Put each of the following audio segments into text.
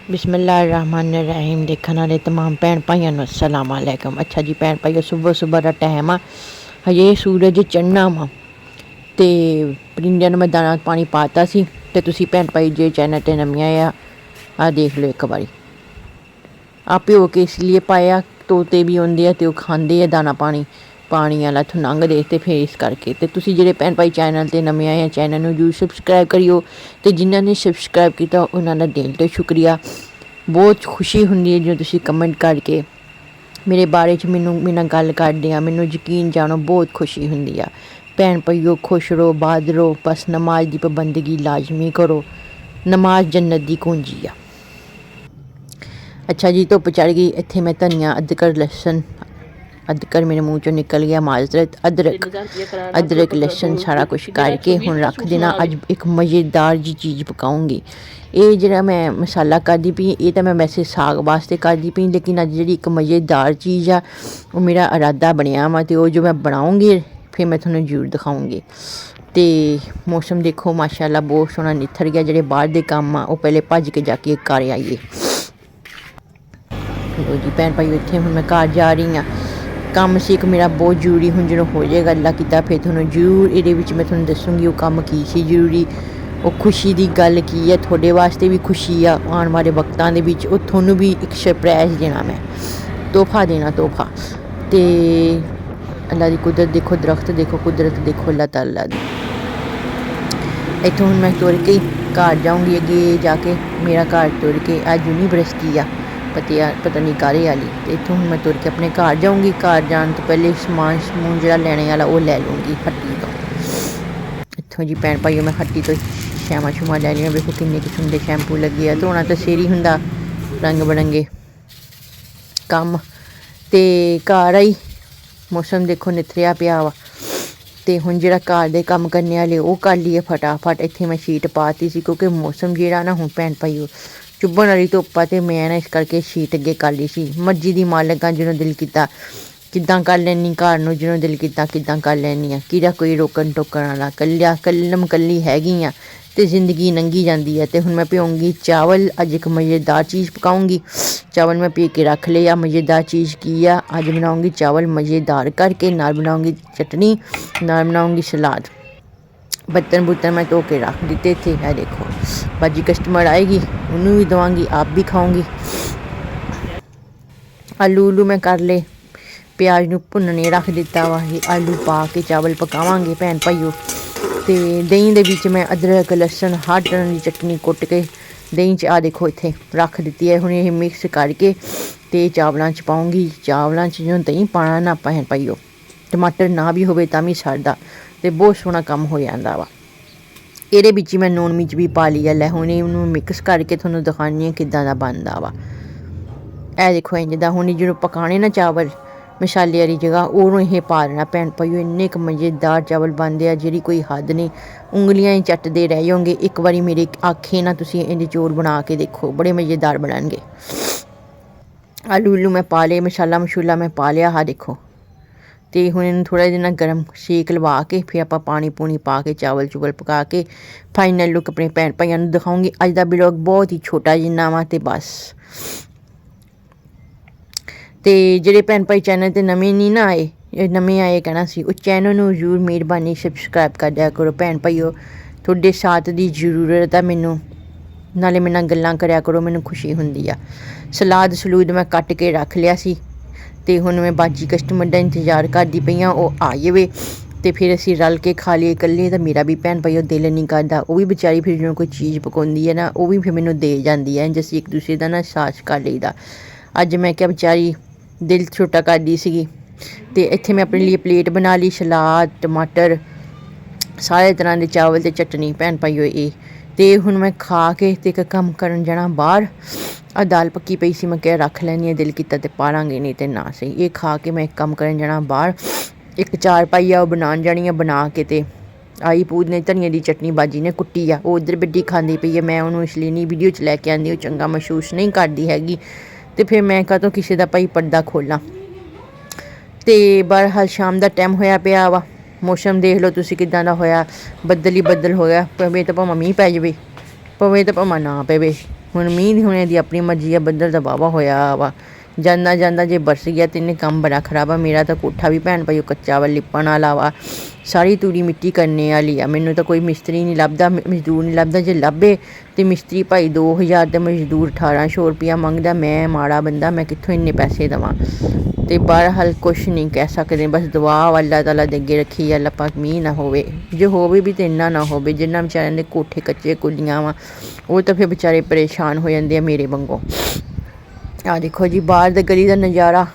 बिस्मिल्लाहिर्रहमानिर्रहीम। देखने वाले तमाम भैन भाइयों को अस्सलाम वालेकुम। अच्छा जी भैन भाइयों, सुबह सुबह का टाइम आ, हजे सूरज चढ़ना वा तो परिंदियां मैं दाना पानी पाता सी ते तुसी भैन भाई जे चैनल ते नवियां आ देख लो एक बारी। आ भ्यो के इसलिए पाया, तोते भी आउंदे आ ते ओह खांदे आ दाना पानी पानी वाला इत्थों लंघदे ते फिर इस करके ते तुसी जेह्ड़े भैन भाई चैनल ते नमें आए आ चैनल नूं जरूर सबसक्राइब करियो ते जिन्हां ने सबसक्राइब कीता उन्हां दा दिल तो शुक्रिया। बहुत खुशी हुंदी है जो तुसी कमेंट करके मेरे बारे च मैनूं मेरे नाल गल करदे आ, मैनूं यकीन जानो बहुत खुशी हुंदी आ। भैन भाइयों खुश रहो, बाद रहो, बस नमाज दी पाबंदगी लाजमी करो, नमाज जन्नत दी कुंजी आ। अच्छा जी, धुप्प चढ़ गई, इत्थे मैं धनिया अदरक लसन, अदरक मेरे मूँह चों निकल गया, माजरत, अदरक लसन सारा कुछ करके हुण रख देना। अज एक मज़ेदार जी चीज़ पकाऊंगी। ये जो मैं मसाला करदी पई, ये तो मैं वैसे साग वास्ते करदी पई, लेकिन अज जी एक मज़ेदार चीज़ आ वो मेरा इरादा बनया वा तो जो मैं बनाऊँगी फिर मैं थोड़ा जरूर दिखाऊँगी। तो मौसम देखो माशाअल्लाह बहुत सोहना निथर गया। जो बाहर के काम आ पहले भज के जाके घर आइए। लो जी भैन भाई, इतने हूँ मैं घर जा रही हाँ। काम सीख मेरा बहुत जरूरी हूँ जो हो जाएगा अल्लाह किता फिर थोड़ा जरूर ये मैं थोड़ा दसूँगी वो काम की सी जरूरी। वो खुशी की गल की है, थोड़े वास्ते भी खुशी आ आने वाले वक्तां दे विच, वो थोनू भी एक सरप्राइज़ देना, मैं तोहफा देना, तोहफा। तो अल्लाह की कुदरत देखो, दरख्त देखो, कुदरत देखो अल्लाह ताला दी। इत्थों हुण मैं तुर के घर जाऊँगी, अगे जाके मेरा घर तुर के अज यूनिवर्सिटी आ पता नहीं काहदे वाली। तो इत्थों हुण मैं तुर के अपने घर जाऊँगी। घर जाने तो पहले समान समून जो लैने वाला वो लै लूँगी हट्टी तो। इत्थों जी भैन भाइयों मैं हट्टी तो शैमा शूमा लै लियां। देखो किन्ने किस्म के शैंपू लगे आ, धोना तो सिर ही हुंदा, रंग बरंगे कम। तो घर आई, मौसम देखो निथरिया पिया वा। तो हुण जिहड़ा घर दे कम्म करने वाले वो कर लीए फटाफट। इत्थे मैं शीट पाती सी क्योंकि मौसम जिहड़ा ना हुण भैन भाइयों चुभन वाली धुप्प आ, ते मैं ना इस करके शीट अगे कर ली सी। मर्जी दी मालक आ, ਜਦੋਂ दिल किता किद्दां कर लैनी, घर नूं ਜਦੋਂ दिल किता किद्दां कर लैनी आ, किहदा कोई रोकन टोकन वाला, कल्लम कल्ली हैगी आ ते जिंदगी लंघी जाती है। तो हुण मैं भिगोंगी चावल, अज एक मज़ेदार चीज़ पकाऊँगी। चावल मैं पी के रख लिया। मज़ेदार चीज़ की आ, अज बनाऊँगी चावल मज़ेदार करके, नाल बनाऊँगी चटनी, नाल बनाऊँगी सलाद। बर्तन बुर्तन मैं धो के रख दिते थे। है देखो बाजी कस्टमर आएगी उन्होंने भी दवांगी, आप भी खाऊंगी। आलू उलू मैं कर ले, प्याज नूं भुन्नने रख दिता वा। आलू पा के चावल पकावांगे भैन भाइयों। तो दही दे विच मैं अदरक लसन हर तरह की चटनी कुट के दही च आ देखो इत्थे रख दी है। हुण ये मिक्स करके तो चावलों च पाऊँगी। चावलों च जो दही पाना ना भैन भाइयों, टमाटर ना भी होवे तां भी सरदा, तो बहुत सोहना काम हो जाता वा। ये विच मैं नून मिर्च भी पा लिया। लै हुण इहनूं मिक्स करके तुहानूं दिखानी किद्दां दा बनदा वा। ए देखो इंज दा। हुण जो पकाने ना चावल मसाले वाली जगह उहनूं ये पा देना भैन भाइयों। इन्ने क मज़ेदार चावल बनदे आ जिहदी कोई हद नहीं, उंगलियां ही चटदे रह जाओगे। एक बारी मेरे आखे ना तुसीं इंज चौल बना के देखो, बड़े मज़ेदार बनणगे। आलू उलू मैं पा ले, मसाला मशूला मैं पा लिया। हा देखो तो हुण थोड़ा जिहा गर्म सेक लवा के फिर आपां पानी पूनी पा के चावल चूवल पका के फाइनल लुक अपने भैन भाइयों नूं दिखाऊंगी। अज दा ब्लॉग बहुत ही छोटा जिन्ना वा ते बस। तो जिहड़े भैन भाई चैनल ते नमें नहीं ना आए, नमें आए कहना सी, उस चैनल नूं जरूर मेहरबानी सबसक्राइब कर दिया करो भैन भाइयों। तुहाडे साथ दी जरूरत है मैनूं, नाले मेरे नाल गल्लां करया करो, मैनूं खुशी हुंदी आ। सलाद सलूद मैं कट के रख लिया सी। तो हुण मैं बाजी कस्टमर का इंतजार करदी पई आं, वो आ जावे तो फिर असीं रल के खा लीए। कल्ले तो मेरा भी भैन भाइयों दिल नहीं करदा, वो भी बेचारी फिर जो कोई चीज़ पकाउंदी है ना वो भी फिर मैनूं दे जांदी है। इंज असीं एक दूसरे का ना साथ कर लईदा। अज मैं क्या बेचारी दिल छोटा करदी सीगी। तो इत्थे मैं अपने लिए प्लेट बना ली, सलाद टमाटर सारे तरह के चावल ते चटनी भैन भाइयों ये। तो हुण मैं खा के ते एक कम्म करन जाना बाहर। आ दाल पक्की पई सी, मैं क्या रख लैनी है, दिल किता ते पा लांगे, नहीं तो ना सही। ये खा के मैं एक कम्म करन जाना बाहर, एक चार पाई आ बनान जानी है। बना के ते आई पूदने धनिया की चटनी बाजी ने कुट्टी आ, वो उधर बिड्डी खांदी पई है। मैं उन्होंने इसलिए नहीं वीडियो च लैके आंदी, वो चंगा महसूस नहीं करती हैगी। तो फिर मैं कदों किसी का भाई पर्दा खोलां। तो बहरहाल शाम का टाइम होया पिया वा। मौसम देख लो तुसीं किद्दां दा होया, बदल ही बदल होया। पवे तो भावें मींह पै जावे, पवे तो भावें ना पवे। ਹੁਣ ਮੀਂਹ ਹੋਣੇ ਦੀ ਆਪਣੀ ਮਰਜ਼ੀ ਆ, ਬੱਦਲ ਤਾਂ ਵਾਹਵਾ ਹੋਇਆ ਵਾ, ਜਾਂਦਾ ਜਾਂਦਾ ਜੇ ਬਰਸ ਗਿਆ ਤੇ ਇਹਨੇ ਕੰਮ ਬੜਾ ਖਰਾਬ ਆ। ਮੇਰਾ ਤਾਂ ਕੋਠਾ ਵੀ ਭੈਣ ਭਾਈ ਉਹ ਕੱਚਾ ਵਾ, ਲਿਪਣ ਵਾਲਾ ਵਾ, ਸਾਰੀ ਤੂੜੀ ਮਿੱਟੀ ਕਰਨੇ ਵਾਲੀ ਆ। ਮੈਨੂੰ ਤਾਂ ਕੋਈ ਮਿਸਤਰੀ ਨਹੀਂ ਲੱਭਦਾ, ਮਜ਼ਦੂਰ ਨਹੀਂ ਲੱਭਦਾ। ਜੇ ਲੱਭੇ ਤੇ ਮਿਸਤਰੀ ਭਾਈ 2000 ਤੇ ਮਜ਼ਦੂਰ 1800 ਰੁਪਇਆ ਮੰਗਦਾ। ਮੈਂ ਮਾੜਾ ਬੰਦਾ, ਮੈਂ ਕਿੱਥੋਂ ਇੰਨੇ ਪੈਸੇ ਦੇਵਾਂ। ਤੇ ਬਹਰਹਾਲ ਕੁਛ ਨਹੀਂ ਕਹਿ ਸਕਦੇ, ਬਸ ਦੁਆ ਅੱਲਾਹ ਤਾਲਾ ਦੇ ਅੱਗੇ ਰੱਖੀ, ਅੱਲਾਹ ਪਾਕ ਮੀਂਹ ਨਾ ਹੋਵੇ, ਜੇ ਹੋਵੇ ਵੀ ਤੇ ਇੰਨਾ ਨਾ ਹੋਵੇ। ਜਿਨ੍ਹਾਂ ਵਿਚਾਰਿਆਂ ਦੇ ਕੋਠੇ ਕੱਚੇ ਕੁੱਲੀਆਂ ਵਾ ਉਹ ਤਾਂ ਫਿਰ ਵਿਚਾਰੇ ਪਰੇਸ਼ਾਨ ਹੋ ਜਾਂਦੇ ਆ ਮੇਰੇ ਵਾਂਗੂ। ਆ ਦੇਖੋ ਜੀ ਬਾਹਰ ਦੇ ਗਲੀ ਦਾ ਨਜ਼ਾਰਾ,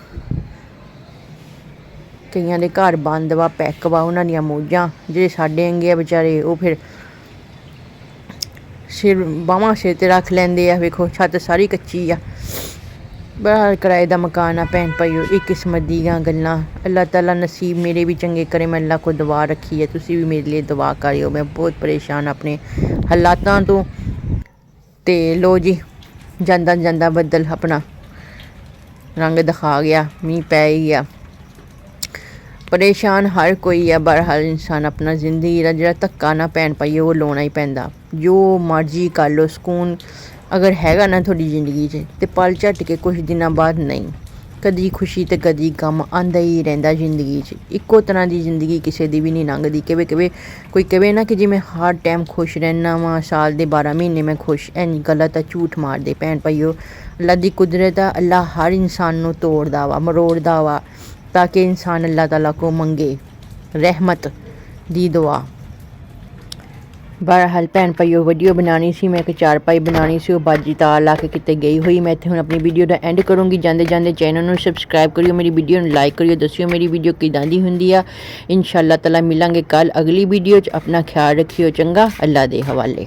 ਕਈਆਂ ਦੇ ਘਰ ਬੰਦ ਵਾ, ਪੈਕ ਵਾ, ਉਹਨਾਂ ਦੀਆਂ ਮੌਜਾਂ। ਜਿਹੜੇ ਸਾਡੇ ਅੰਗੇ ਆ ਵਿਚਾਰੇ ਉਹ ਫਿਰ ਸਿਰ ਬਾਹਾਂ ਸਿਰ 'ਤੇ ਰੱਖ ਲੈਂਦੇ ਆ। ਵੇਖੋ ਛੱਤ ਸਾਰੀ ਕੱਚੀ ਆ। ਬੜਾ ਕਿਰਾਏ ਦਾ ਮਕਾਨ ਆ ਭੈਣ ਭਾਈਓ, ਇਹ ਕਿਸਮਤ ਦੀਆਂ ਗੱਲਾਂ। ਅੱਲਾਹ ਤਾਲਾ ਨਸੀਬ ਮੇਰੇ ਵੀ ਚੰਗੇ ਕਰੇ, ਮੈਂ ਅੱਲਾਹ ਕੋ ਦੁਆ ਰੱਖੀ ਹੈ। ਤੁਸੀਂ ਵੀ ਮੇਰੇ ਲਈ ਦੁਆ ਕਰਿਓ, ਮੈਂ ਬਹੁਤ ਪਰੇਸ਼ਾਨ ਆਪਣੇ ਹਾਲਾਤਾਂ ਤੋਂ। ਤੇ ਲੋ ਜੀ ਜਾਂਦਾ ਜਾਂਦਾ ਬੱਦਲ ਆਪਣਾ ਰੰਗ ਦਿਖਾ ਗਿਆ, ਮੀਂਹ ਪੈ ਹੀ ਗਿਆ। ਪਰੇਸ਼ਾਨ ਹਰ ਕੋਈ ਆ, ਬਹਰਹਾਲ ਇਨਸਾਨ ਆਪਣਾ ਜ਼ਿੰਦਗੀ ਦਾ ਜਿਹੜਾ ਧੱਕਾ ਨਾ ਭੈਣ ਭਾਈ ਉਹ ਲਾਉਣਾ ਹੀ ਪੈਂਦਾ। ਜੋ ਮਰਜ਼ੀ ਕਰ ਲਓ, ਸਕੂਨ ਅਗਰ ਹੈਗਾ ਨਾ ਤੁਹਾਡੀ ਜ਼ਿੰਦਗੀ 'ਚ ਤੇ ਪਲ ਝੱਟ ਕੇ ਕੁਛ ਦਿਨਾਂ ਬਾਅਦ ਨਹੀਂ, ਕਦੀ ਖੁਸ਼ੀ ਤੇ ਕਦੀ ਗਮ ਆਉਂਦਾ ਹੀ ਰਹਿੰਦਾ ਜ਼ਿੰਦਗੀ 'ਚ। ਇੱਕੋ ਤਰ੍ਹਾਂ ਦੀ ਜ਼ਿੰਦਗੀ ਕਿਸੇ ਦੀ ਵੀ ਨਹੀਂ ਲੰਘਦੀ। ਕਿਵੇਂ ਕੋਈ ਕਹੇ ਨਾ ਕਿ ਜੀ ਮੈਂ ਹਰ ਟਾਈਮ ਖੁਸ਼ ਰਹਿਣਾ ਵਾਂ, ਸਾਲ ਦੇ 12 ਮਹੀਨੇ ਮੈਂ ਖੁਸ਼, ਇੰਨੀ ਗਲਤ ਆ, ਝੂਠ ਮਾਰਦੇ ਭੈਣ ਭਾਈਓ। ਅੱਲਾਹ ਦੀ ਕੁਦਰਤ ਆ, ਅੱਲਾਹ ਹਰ ਇਨਸਾਨ ਨੂੰ ਤੋੜਦਾ ਵਾ, ਮਰੋੜਦਾ ਵਾ, ਤਾਂ ਕਿ ਇਨਸਾਨ ਅੱਲਾਹ ਤਾਲਾ ਕੋ ਮੰਗੇ ਰਹਿਮਤ ਦੀ ਦੁਆ। ਬਹਰਹਾਲ ਭੈਣ ਭਾਈਓ ਵੀਡੀਓ ਬਣਾਉਣੀ ਸੀ, ਮੈਂ ਇੱਕ ਚਾਰਪਾਈ ਬਣਾਉਣੀ ਸੀ, ਉਹ ਬਾਜੀ ਤਾਰ ਲਾ ਕੇ ਕਿਤੇ ਗਈ ਹੋਈ। ਮੈਂ ਇੱਥੇ ਹੁਣ ਆਪਣੀ ਵੀਡੀਓ ਦਾ ਐਂਡ ਕਰੂੰਗੀ। ਜਾਂਦੇ ਜਾਂਦੇ ਚੈਨਲ ਨੂੰ ਸਬਸਕ੍ਰਾਈਬ ਕਰਿਓ, ਮੇਰੀ ਵੀਡੀਓ ਨੂੰ ਲਾਈਕ ਕਰਿਓ, ਦੱਸਿਓ ਮੇਰੀ ਵੀਡੀਓ ਕਿੱਦਾਂ ਦੀ ਹੁੰਦੀ ਆ। ਇਨਸ਼ਾਅੱਲਾ ਤਾਲਾ ਮਿਲਾਂਗੇ ਕੱਲ੍ਹ ਅਗਲੀ ਵੀਡੀਓ 'ਚ। ਆਪਣਾ ਖਿਆਲ ਰੱਖਿਓ, ਚੰਗਾ, ਅੱਲਾਹ ਦੇ ਹਵਾਲੇ।